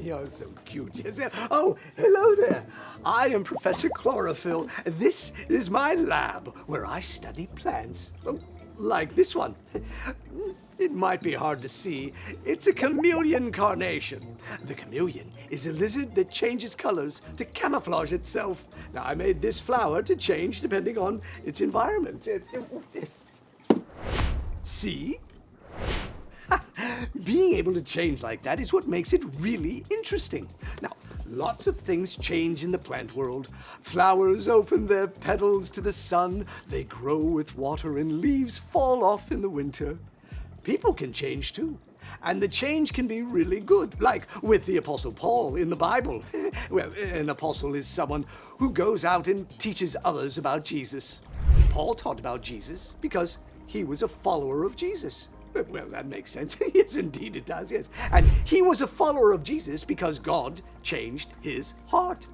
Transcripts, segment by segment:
You're so cute. Yes. Oh, hello there. I am Professor Chlorophyll. This is my lab where I study plants. Oh, like this one. It might be hard to see. It's a chameleon carnation. The chameleon is a lizard that changes colors to camouflage itself. Now, I made this flower to change depending on its environment. See? Being able to change like that is what makes it really interesting. Now, lots of things change in the plant world. Flowers open their petals to the sun, they grow with water, and leaves fall off in the winter. People can change too. And the change can be really good, like with the Apostle Paul in the Bible. Well, an apostle is someone who goes out and teaches others about Jesus. Paul taught about Jesus because he was a follower of Jesus. Well, that makes sense. Yes, indeed it does, yes. And he was a follower of Jesus because God changed his heart.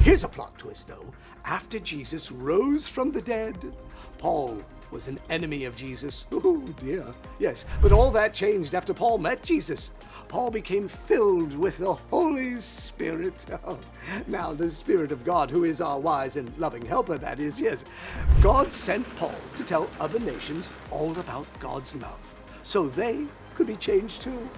Here's a plot twist, though. After Jesus rose from the dead, Paul was an enemy of Jesus. Oh, dear. Yes, but all that changed after Paul met Jesus. Paul became filled with the Holy Spirit. Oh, now, the Spirit of God, who is our wise and loving helper, that is, yes. God sent Paul to tell other nations all about God's love, so they could be changed too.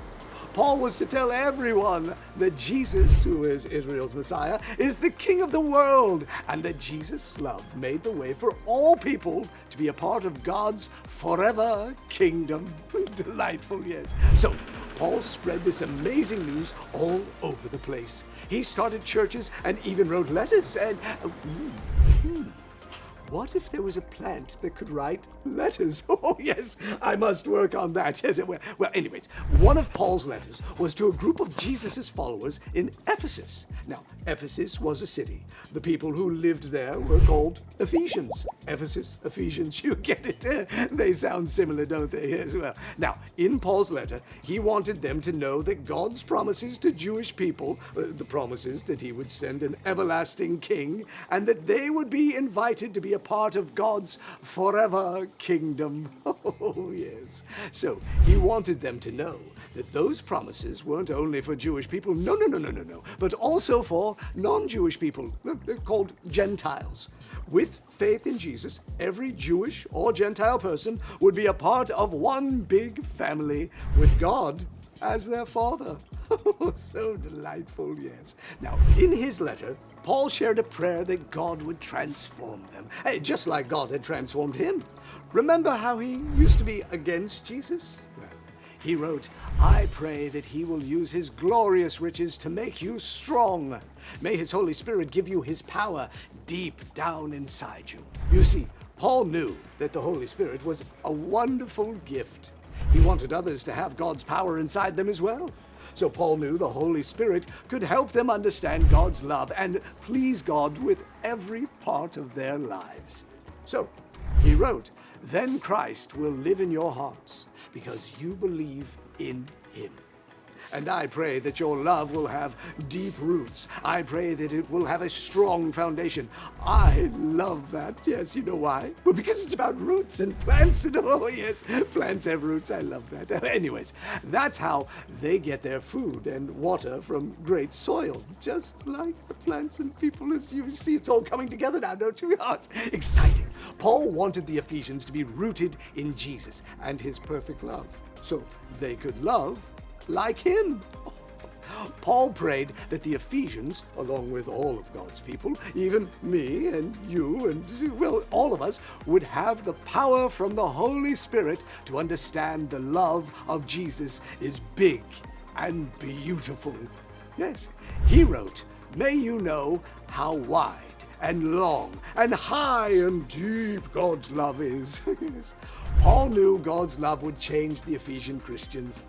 Paul was to tell everyone that Jesus, who is Israel's Messiah, is the King of the world, and that Jesus' love made the way for all people to be a part of God's forever kingdom. Delightful, yes. So, Paul spread this amazing news all over the place. He started churches and even wrote letters, and what if there was a plant that could write letters? Oh, yes, I must work on that. Yes, well, anyways, one of Paul's letters was to a group of Jesus' followers in Ephesus. Now, Ephesus was a city. The people who lived there were called Ephesians. Ephesus, Ephesians, you get it. They sound similar, don't they? Yes, well. Now, in Paul's letter, he wanted them to know that God's promises to Jewish people, the promises that he would send an everlasting king, and that they would be invited to be a part of God's forever kingdom. Oh, yes. So he wanted them to know that those promises weren't only for Jewish people, no, but also for non-Jewish people. They're called Gentiles. With faith in Jesus, every Jewish or Gentile person would be a part of one big family with God as their father. So delightful, yes. Now, in his letter, Paul shared a prayer that God would transform them, just like God had transformed him. Remember how he used to be against Jesus? Well, he wrote, "I pray that he will use his glorious riches to make you strong. May his Holy Spirit give you his power deep down inside you." You see, Paul knew that the Holy Spirit was a wonderful gift. He wanted others to have God's power inside them as well. So Paul knew the Holy Spirit could help them understand God's love and please God with every part of their lives. So he wrote, "Then Christ will live in your hearts because you believe in him. And I pray that your love will have deep roots. I pray that it will have a strong foundation." I love that. Yes, you know why? Well, because it's about roots and plants. And oh, yes, plants have roots. I love that. Anyways, that's how they get their food and water from great soil. Just like the plants and people, as you see, it's all coming together now, don't you? Oh, it's exciting. Paul wanted the Ephesians to be rooted in Jesus and his perfect love, so they could love like him. Paul prayed that the Ephesians, along with all of God's people, even me and you and, well, all of us, would have the power from the Holy Spirit to understand the love of Jesus is big and beautiful. Yes, he wrote, "May you know how wide and long and high and deep God's love is." Yes. Paul knew God's love would change the Ephesian Christians.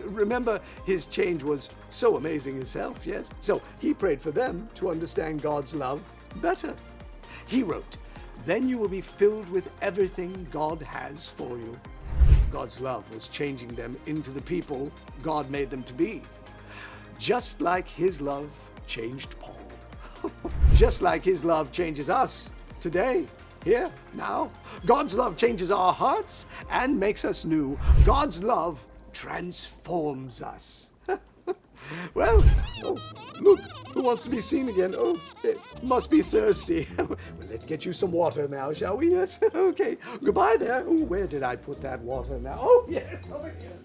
Remember, his change was so amazing himself, yes? So he prayed for them to understand God's love better. He wrote, "Then you will be filled with everything God has for you." God's love was changing them into the people God made them to be. Just like his love changed Paul. Just like his love changes us today. Here, now. God's love changes our hearts and makes us new. God's love transforms us. Well, oh, look, who wants to be seen again? Oh, it must be thirsty. Well, let's get you some water now, shall we? Yes, okay. Goodbye there. Oh, where did I put that water now? Oh, yes, over here.